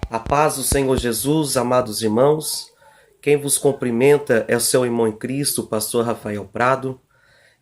A paz do Senhor Jesus, amados irmãos, quem vos cumprimenta é o seu irmão em Cristo, o pastor Rafael Prado,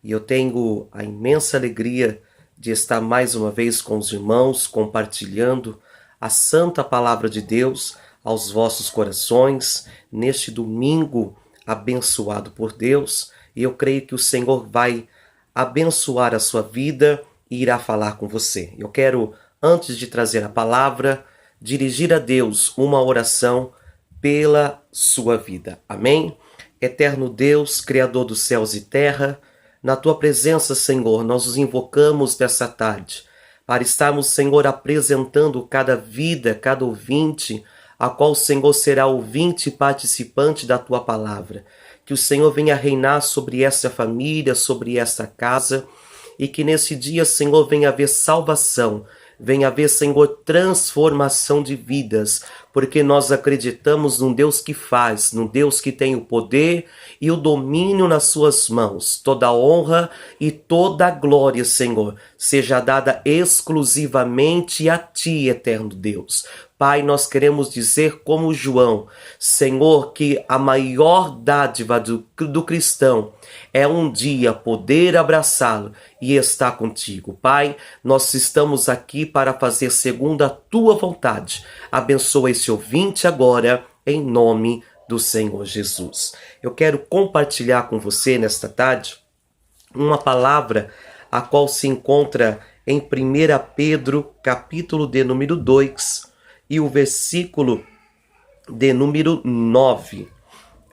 e eu tenho a imensa alegria de estar mais uma vez com os irmãos, compartilhando a santa palavra de Deus aos vossos corações, neste domingo abençoado por Deus, e eu creio que o Senhor vai abençoar a sua vida e irá falar com você. Eu quero, antes de trazer a palavra, dirigir a Deus uma oração pela sua vida. Amém? Eterno Deus, Criador dos céus e terra, na Tua presença, Senhor, nós os invocamos nessa tarde, para estarmos, Senhor, apresentando cada vida, cada ouvinte, a qual o Senhor será ouvinte e participante da Tua palavra. Que o Senhor venha reinar sobre essa família, sobre essa casa, e que nesse dia, Senhor, venha haver salvação, venha haver, Senhor, transformação de vidas, porque nós acreditamos num Deus que faz, num Deus que tem o poder e o domínio nas suas mãos. Toda a honra e toda a glória, Senhor, seja dada exclusivamente a Ti, eterno Deus. Pai, nós queremos dizer como João, Senhor, que a maior dádiva do cristão é um dia poder abraçá-lo e estar contigo. Pai, nós estamos aqui para fazer segundo a Tua vontade. Abençoa esse ouvinte agora, em nome do Senhor Jesus. Eu quero compartilhar com você nesta tarde uma palavra a qual se encontra em 1 Pedro, capítulo de número 2, e o versículo de número 9.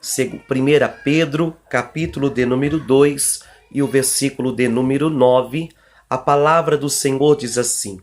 1 Pedro, capítulo de número 2, e o versículo de número 9, a palavra do Senhor diz assim: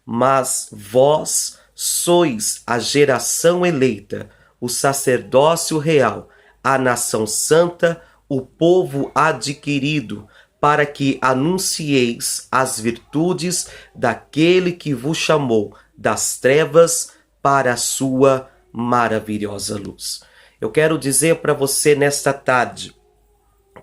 Mas vós sois a geração eleita, o sacerdócio real, a nação santa, o povo adquirido, para que anuncieis as virtudes daquele que vos chamou das trevas para a sua maravilhosa luz. Eu quero dizer para você nesta tarde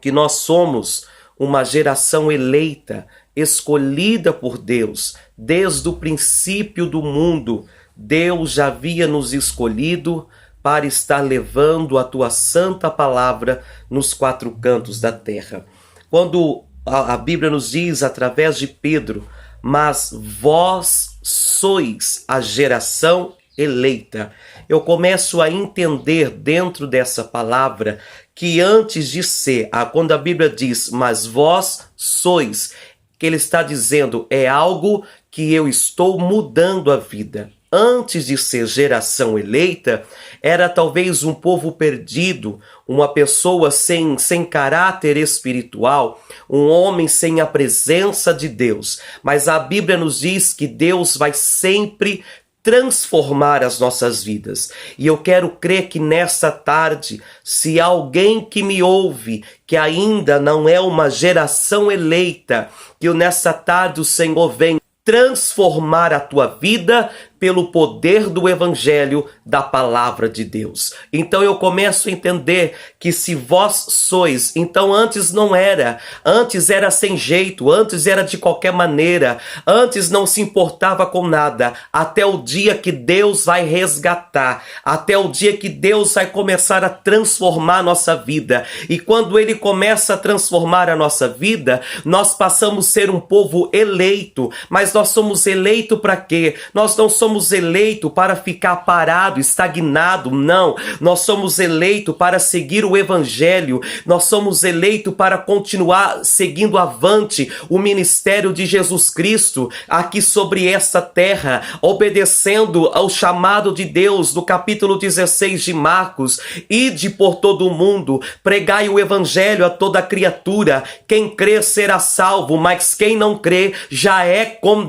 que nós somos uma geração eleita, escolhida por Deus. Desde o princípio do mundo, Deus já havia nos escolhido para estar levando a Tua santa palavra nos quatro cantos da terra. Quando a Bíblia nos diz, através de Pedro, mas vós sois a geração eleita, eu começo a entender dentro dessa palavra que antes de ser, quando a Bíblia diz, mas vós sois, que ele está dizendo, é algo que eu estou mudando a vida. Antes de ser geração eleita, era talvez um povo perdido, uma pessoa sem caráter espiritual, um homem sem a presença de Deus. Mas a Bíblia nos diz que Deus vai sempre transformar as nossas vidas. E eu quero crer que nessa tarde, se alguém que me ouve, que ainda não é uma geração eleita, que nessa tarde o Senhor vem transformar a tua vida pelo poder do evangelho da palavra de Deus. Então eu começo a entender que se vós sois, então antes não era, antes era sem jeito, antes era de qualquer maneira, antes não se importava com nada, até o dia que Deus vai resgatar, até o dia que Deus vai começar a transformar a nossa vida. E quando Ele começa a transformar a nossa vida, nós passamos a ser um povo eleito. Mas nós somos eleitos para quê? Nós não somos eleitos para ficar parado, estagnado, não. Nós somos eleitos para seguir o evangelho. Nós somos eleitos para continuar seguindo avante o ministério de Jesus Cristo aqui sobre esta terra, obedecendo ao chamado de Deus no capítulo 16 de Marcos: ide por todo o mundo, pregai o evangelho a toda criatura, quem crê será salvo, mas quem não crê já é condenado.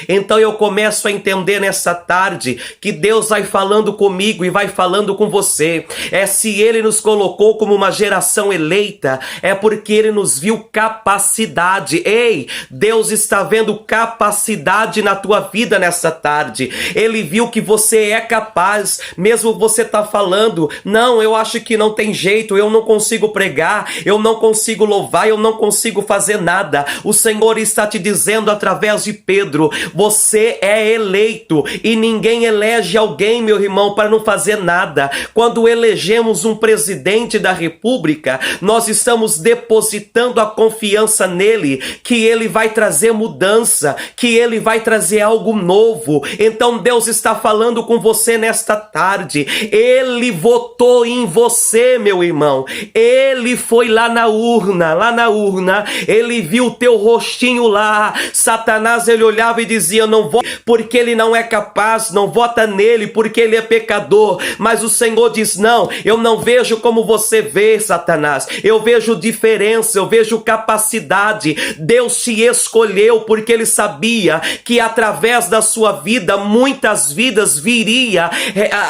Então eu começo a entender nessa tarde que Deus vai falando comigo e vai falando com você. Se Ele nos colocou como uma geração eleita, é porque Ele nos viu capacidade. Ei, Deus está vendo capacidade na tua vida nessa tarde. Ele viu que você é capaz, mesmo você tá falando, não, eu acho que não tem jeito, eu não consigo pregar, eu não consigo louvar, eu não consigo fazer nada. O Senhor está te dizendo através de Pedro, você é eleito eleito, e ninguém elege alguém, meu irmão, para não fazer nada. Quando elegemos um presidente da República, nós estamos depositando a confiança nele, que ele vai trazer mudança, que ele vai trazer algo novo. Então Deus está falando com você nesta tarde. Ele votou em você, meu irmão. Ele foi lá na urna, ele viu o teu rostinho lá. Satanás, ele olhava e dizia: não vota porque ele não é capaz, não vota nele porque ele é pecador. Mas o Senhor diz: não, eu não vejo como você vê, Satanás. Eu vejo diferença, eu vejo capacidade. Deus te escolheu porque ele sabia que através da sua vida muitas vidas viria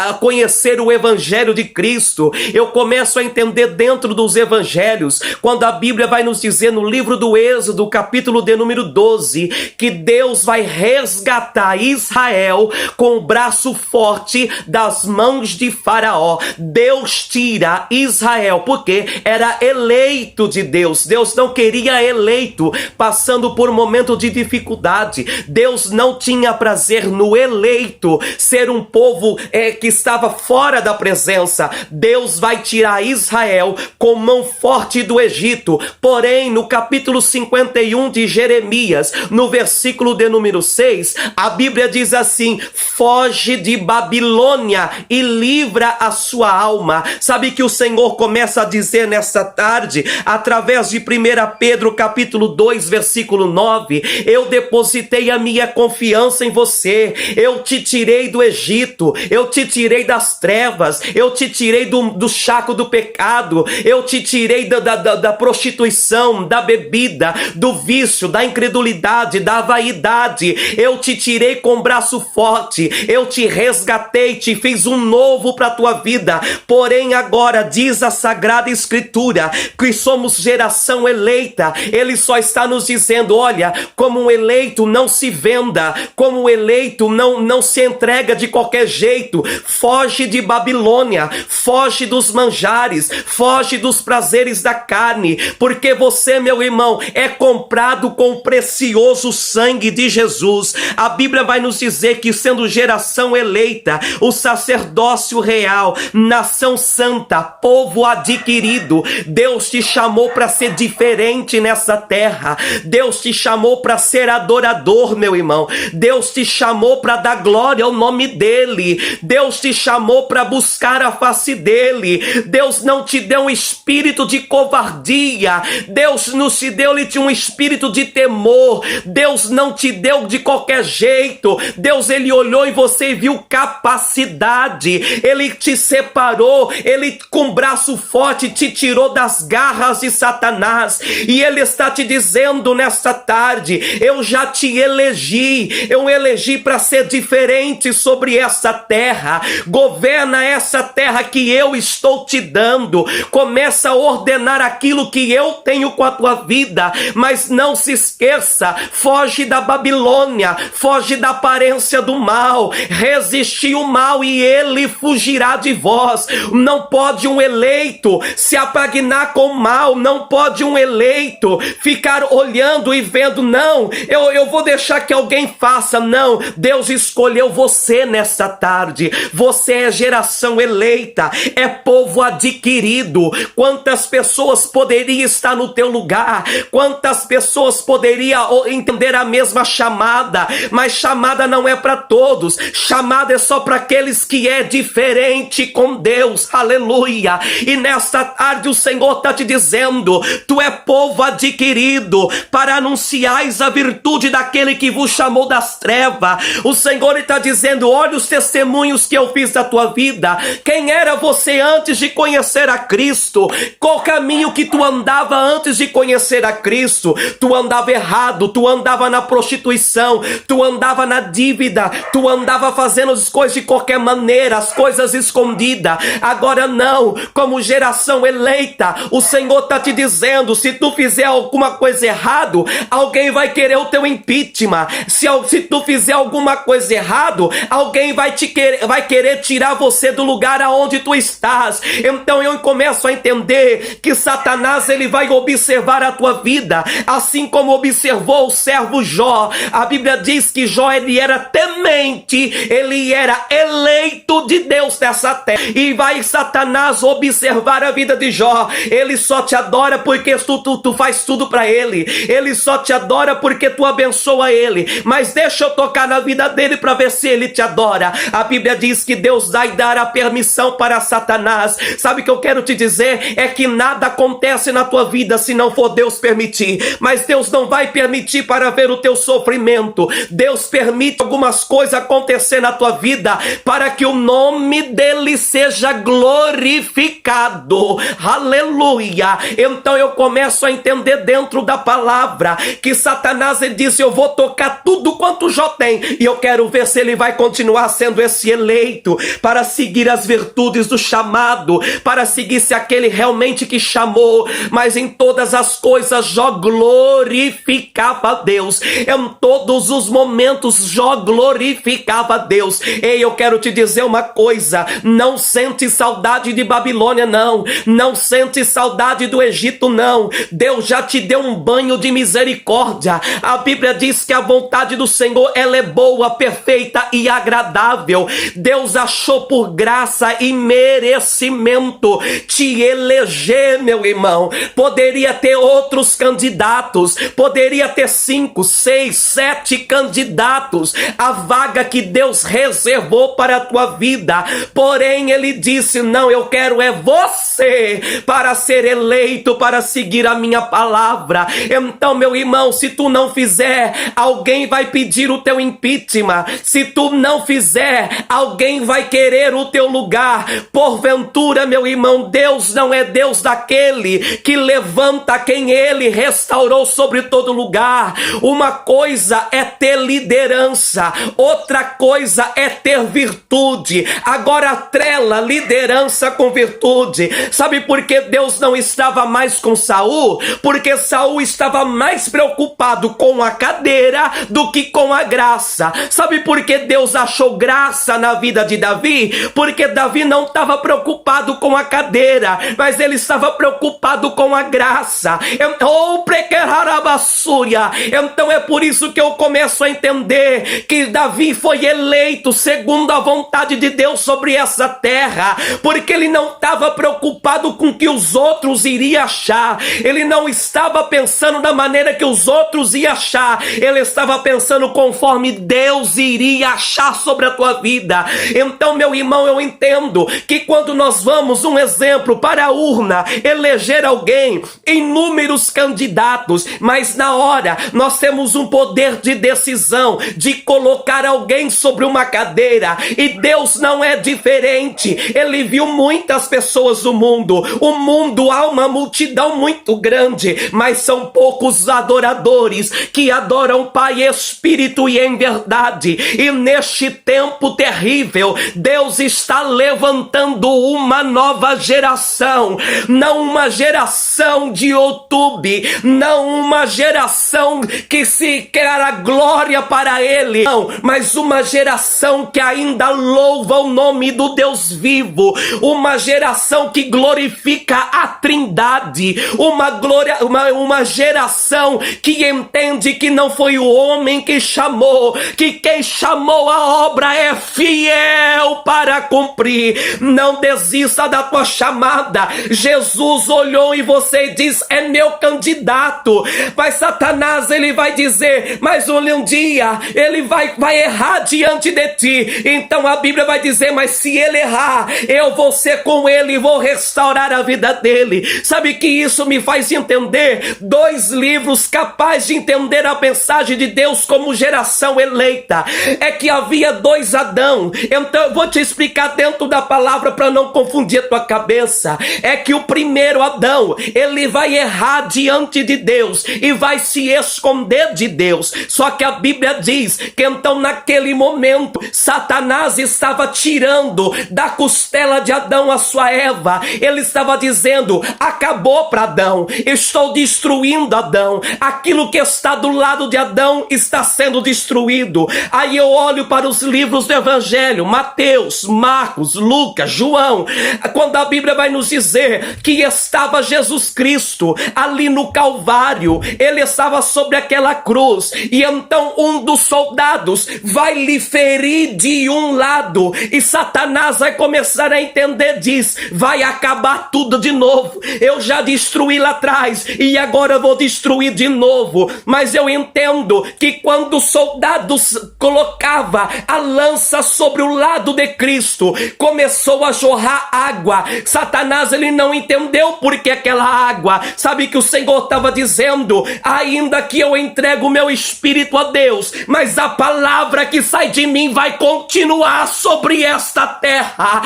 a conhecer o evangelho de Cristo. Eu começo a entender dentro dos evangelhos, quando a Bíblia vai nos dizer no livro do Êxodo, capítulo de número 12, que Deus vai resgatar Israel com o braço forte das mãos de Faraó. Deus tira Israel porque era eleito de Deus. Deus não queria eleito passando por um momento de dificuldade. Deus não tinha prazer no eleito ser um povo que estava fora da presença. Deus vai tirar Israel com mão forte do Egito. Porém, no capítulo 51 de Jeremias, no versículo de número 6, a Bíblia diz assim: foge de Babilônia e livra a sua alma. Sabe que o Senhor começa a dizer nessa tarde, através de 1 Pedro capítulo 2, versículo 9, eu depositei a minha confiança em você, eu te tirei do Egito, eu te tirei das trevas, eu te tirei do chaco do pecado, eu te tirei da prostituição, da bebida, do vício, da incredulidade, da vaidade. Eu te tirei com braço forte, eu te resgatei, te fiz um novo para a tua vida. Porém agora diz a Sagrada Escritura que somos geração eleita. Ele só está nos dizendo: olha, como um eleito não se venda, como um eleito não se entrega de qualquer jeito. Foge de Babilônia, foge dos manjares, foge dos prazeres da carne, porque você, meu irmão, é comprado com o precioso sangue de Jesus. A Bíblia vai nos dizer que, sendo geração eleita, o sacerdócio real, nação santa, povo adquirido, Deus te chamou para ser diferente nessa terra. Deus te chamou para ser adorador, meu irmão. Deus te chamou para dar glória ao nome dele. Deus te chamou para buscar a face dele. Deus não te deu um espírito de covardia. Deus não te deu um espírito de temor. Deus não te deu de qualquer jeito. Deus, ele olhou em você e viu capacidade. Ele te separou. Ele, com braço forte, te tirou das garras de Satanás. E ele está te dizendo nesta tarde: eu já te elegi. Eu elegi para ser diferente sobre essa terra. Governa essa terra que eu estou te dando. Começa a ordenar aquilo que eu tenho com a tua vida. Mas não se esqueça, foge da Babilônia, foge da aparência do mal. Resistir o mal e ele fugirá de vós. Não pode um eleito se apagnar com o mal. Não pode um eleito ficar olhando e vendo: não, eu vou deixar que alguém faça. Não, Deus escolheu você nessa tarde. Você é geração eleita, é povo adquirido. Quantas pessoas poderiam estar no teu lugar? Quantas pessoas poderiam entender a mesma chamada? Mas chamada não é para todos. Chamada é só para aqueles que é diferente com Deus. Aleluia! E nesta tarde o Senhor está te dizendo: tu é povo adquirido para anunciais a virtude daquele que vos chamou das trevas. O Senhor está dizendo: olha os testemunhos que eu fiz da tua vida. Quem era você antes de conhecer a Cristo? Qual caminho que tu andava antes de conhecer a Cristo? Tu andava errado, tu andava na prostituição, tu andava na dívida, tu andava fazendo as coisas de qualquer maneira, as coisas escondidas. Agora não, como geração eleita, o Senhor está te dizendo: se tu fizer alguma coisa errado, alguém vai querer o teu impeachment. Se tu fizer alguma coisa errado, alguém vai querer tirar você do lugar aonde tu estás. Então eu começo a entender que Satanás, ele vai observar a tua vida, assim como observou o servo Jó. A Bíblia diz que Jó, ele era temente, ele era eleito de Deus nessa terra. E vai Satanás observar a vida de Jó. Ele só te adora porque tu faz tudo para ele. Ele só te adora porque tu abençoa ele. Mas deixa eu tocar na vida dele para ver se ele te adora. A Bíblia diz que Deus dá e dará permissão para Satanás. Sabe o que eu quero te dizer? É que nada acontece na tua vida se não for Deus permitir. Mas Deus não vai permitir para ver o teu sofrimento. Deus permite algumas coisas acontecer na tua vida para que o nome dele seja glorificado. Aleluia! Então eu começo a entender dentro da palavra que Satanás, ele disse: eu vou tocar tudo quanto Jó tem, e eu quero ver se ele vai continuar sendo esse eleito para seguir as virtudes do chamado, para seguir-se aquele realmente que chamou. Mas em todas as coisas Jó glorificava a Deus. Em todos os momentos Jó glorificava a Deus. Ei, eu quero te dizer uma coisa: não sente saudade de Babilônia, não. Não sente saudade do Egito, não. Deus já te deu um banho de misericórdia. A Bíblia diz que a vontade do Senhor, ela é boa, perfeita e agradável. Deus achou por graça e merecimento te eleger, meu irmão. Poderia ter outros candidatos, poderia ter 5, 6, 7 candidatos, a vaga que Deus reservou para a tua vida. Porém, ele disse: não, eu quero é você para ser eleito, para seguir a minha palavra. Então, meu irmão, se tu não fizer, alguém vai pedir o teu impeachment. Se tu não fizer, alguém vai querer o teu lugar. Porventura, meu irmão, Deus não é Deus daquele que levanta quem ele restaurou sobre todo lugar. Uma coisa é ter liderança, outra coisa é ter virtude. Agora atrela liderança com virtude. Sabe por que Deus não estava mais com Saul? Porque Saul estava mais preocupado com a cadeira do que com a graça. Sabe por que Deus achou graça na vida de Davi? Porque Davi não estava preocupado com a cadeira, mas ele estava preocupado com a graça. Então é por isso que eu começo a entender que Davi foi eleito segundo a vontade de Deus sobre essa terra, porque ele não estava preocupado com o que os outros iriam achar. Ele não estava pensando da maneira que os outros iam achar. Ele estava pensando conforme Deus iria achar sobre a tua vida. Então, meu irmão, eu entendo que quando nós vamos, um exemplo, para a urna eleger alguém, inúmeros candidatos, mas na hora nós temos um poder de decisão de colocar alguém sobre uma cadeira, e Deus não é diferente. Ele viu muitas pessoas no mundo. O mundo há uma multidão muito grande, mas são poucos adoradores que adoram Pai, Espírito e em verdade. E neste tempo terrível, Deus está levantando uma nova geração, não uma geração de YouTube, não uma geração que se quer a glória para Ele, não, mas uma geração que ainda louva o nome do Deus vivo, uma geração que glorifica a Trindade, uma geração que entende que não foi o homem que chamou, que quem chamou a obra é fiel para cumprir. Não desista da tua chamada. Jesus olhou e você diz: é meu candidato. Mas Satanás, ele vai dizer: mas um dia ele vai errar diante de ti. Então a Bíblia vai dizer: mas se ele errar, eu vou ser com ele e vou restaurar a vida dele. Sabe que isso me faz entender 2 livros capazes de entender a mensagem de Deus como geração eleita. É que havia 2 Adão. Então eu vou te explicar dentro da palavra para não confundir a tua cabeça. É que o primeiro Adão, ele vai errar diante de Deus e vai se esconder de Deus. Só que a Bíblia diz que então naquele momento Satanás estava tirando da costela de Adão a sua Eva. Ele estava dizendo: acabou para Adão, estou destruindo Adão, aquilo que está do lado de Adão está sendo destruído. Aí eu olho para os livros do Evangelho, Mateus, Marcos, Lucas, João, quando a Bíblia vai nos dizer que estava Jesus Cristo ali no Calvário, ele estava sobre aquela cruz, e então um dos soldados soldados vai lhe ferir de um lado, e Satanás vai começar a entender, diz, vai acabar tudo de novo, eu já destruí lá atrás, e agora eu vou destruir de novo. Mas eu entendo que quando os soldados colocava a lança sobre o lado de Cristo, começou a jorrar água. Satanás, ele não entendeu por que aquela água. Sabe que o Senhor estava dizendo, ainda que eu entrego o meu espírito a Deus, mas a palavra que sai de mim vai continuar sobre esta terra,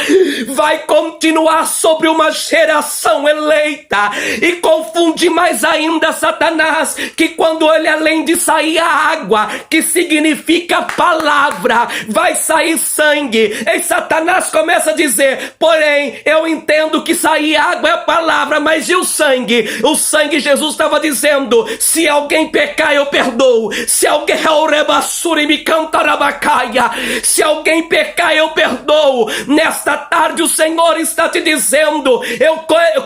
vai continuar sobre uma geração eleita. E confunde mais ainda Satanás, que quando ele, além de sair a água, que significa palavra, vai sair sangue. E Satanás começa a dizer, porém, eu entendo que sair água é palavra, mas e o sangue? O sangue, Jesus estava dizendo, se alguém pecar, eu perdoo. Se alguém se alguém pecar, eu perdoo. Nesta tarde o Senhor está te dizendo,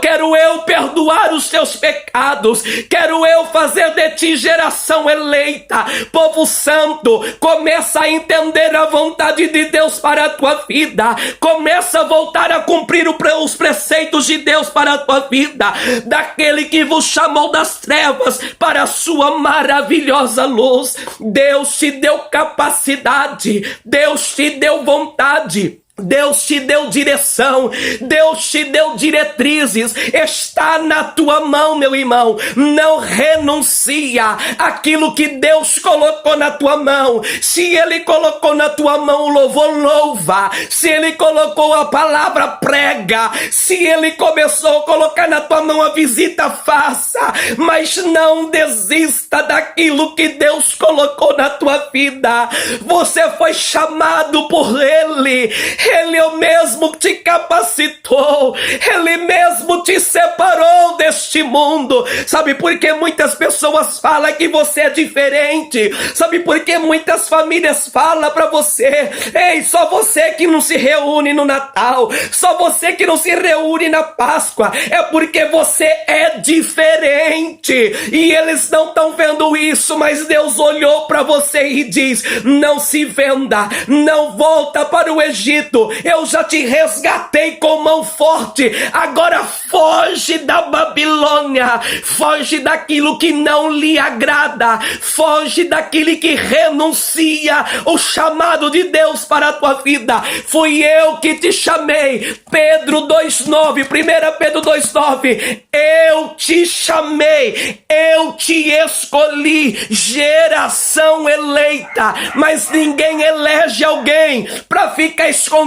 quero perdoar os teus pecados, quero eu fazer de ti geração eleita. Povo santo, começa a entender a vontade de Deus para a tua vida, começa a voltar a cumprir os preceitos de Deus para a tua vida, daquele que vos chamou das trevas para a sua maravilhosa luz. Deus te deu capacidade, Deus te deu vontade, Deus te deu direção, Deus te deu diretrizes, está na tua mão, meu irmão. Não renuncia àquilo que Deus colocou na tua mão. Se Ele colocou na tua mão o louvor, louva. Se Ele colocou a palavra, prega. Se Ele começou a colocar na tua mão a visita, faça. Mas não desista daquilo que Deus colocou na tua vida. Você foi chamado por Ele. Ele é o mesmo te capacitou, Ele mesmo te separou deste mundo. Sabe por que muitas pessoas falam que você é diferente? Sabe por que muitas famílias falam para você, ei, só você que não se reúne no Natal, só você que não se reúne na Páscoa? É porque você é diferente, e eles não estão vendo isso, mas Deus olhou para você e diz, não se venda, não volta para o Egito, eu já te resgatei com mão forte, agora foge da Babilônia, foge daquilo que não lhe agrada, foge daquilo que renuncia o chamado de Deus para a tua vida. Fui eu que te chamei, Pedro 2,9, 1 Pedro 2,9, eu te chamei, eu te escolhi, geração eleita. Mas ninguém elege alguém para ficar escondido,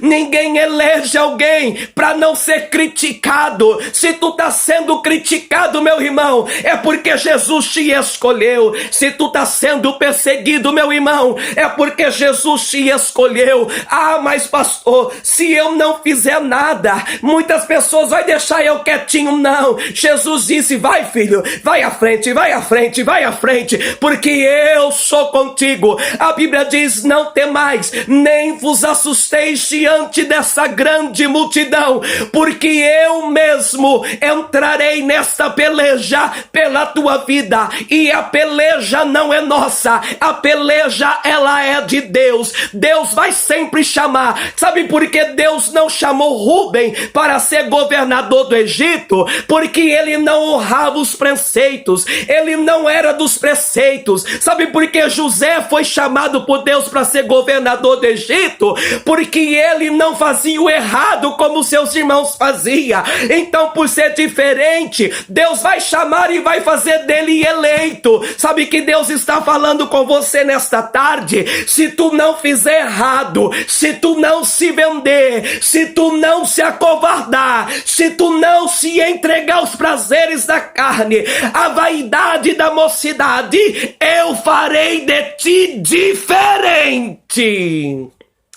ninguém elege alguém para não ser criticado. Se tu tá sendo criticado, meu irmão, é porque Jesus te escolheu. Se tu tá sendo perseguido, meu irmão, é porque Jesus te escolheu. Ah, mas pastor, se eu não fizer nada, muitas pessoas vão deixar eu quietinho. Não, Jesus disse, vai filho, vai à frente, vai à frente, vai à frente, porque eu sou contigo. A Bíblia diz, não temais, nem vos assusteis diante dessa grande multidão, porque eu mesmo entrarei nesta peleja pela tua vida, e a peleja não é nossa, a peleja ela é de Deus. Deus vai sempre chamar. Sabe por que Deus não chamou Rubem para ser governador do Egito? Porque ele não honrava os preceitos, ele não era dos preceitos. Sabe por que José foi chamado por Deus para ser governador do Egito? Porque ele não fazia o errado como seus irmãos faziam. Então, por ser diferente, Deus vai chamar e vai fazer dele eleito. Sabe que Deus está falando com você nesta tarde? Se tu não fizer errado, se tu não se vender, se tu não se acovardar, se tu não se entregar aos prazeres da carne, a vaidade da mocidade, eu farei de ti diferente.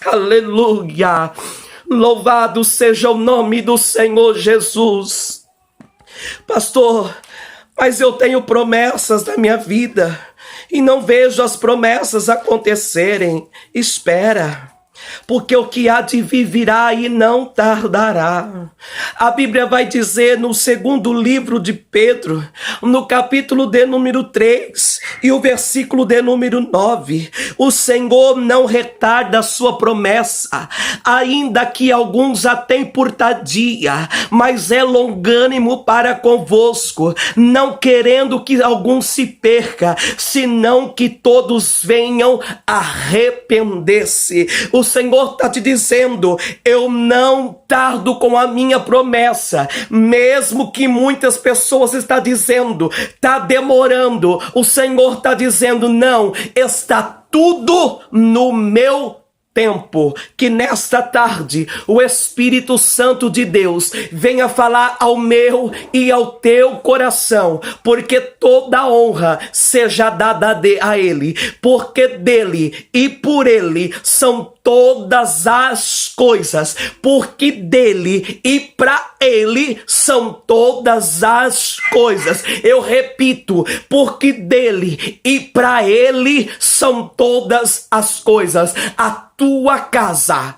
Aleluia! Louvado seja o nome do Senhor Jesus. Pastor, mas eu tenho promessas na minha vida e não vejo as promessas acontecerem. Espera. porque o que há de vir virá e não tardará. A Bíblia vai dizer no segundo livro de Pedro, no capítulo de número 3 e o versículo de número 9, o Senhor não retarda a sua promessa, ainda que alguns a têm por tardia, mas é longânimo para convosco, não querendo que algum se perca, senão que todos venham arrepender-se. O Senhor está te dizendo: eu não tardo com a minha promessa, mesmo que muitas pessoas estão dizendo, está demorando, o Senhor está dizendo, não, está tudo no meu tempo. Que nesta tarde o Espírito Santo de Deus venha falar ao meu e ao teu coração, porque toda honra seja dada a Ele, porque dele e por Ele são todas as coisas, porque dele e para Ele são todas as coisas. Eu repito, porque dele e para Ele são todas as coisas. A tua casa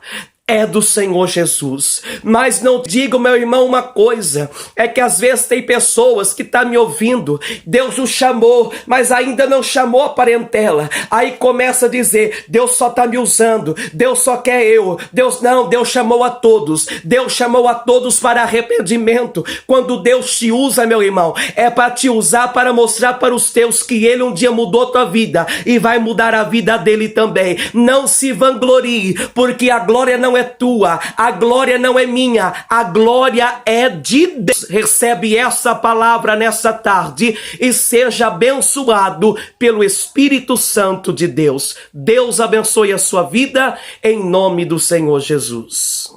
é do Senhor Jesus. Mas não digo, meu irmão, uma coisa, é que às vezes tem pessoas que estão me ouvindo, Deus o chamou, mas ainda não chamou a parentela, aí começa a dizer, Deus só está me usando, Deus só quer eu, Deus não, Deus chamou a todos para arrependimento. Quando Deus te usa, meu irmão, é para te usar, para mostrar para os teus que Ele um dia mudou tua vida e vai mudar a vida dele também. Não se vanglorie, porque a glória não é tua, a glória não é minha, a glória é de Deus. Recebe essa palavra nessa tarde e seja abençoado pelo Espírito Santo de Deus. Deus abençoe a sua vida em nome do Senhor Jesus.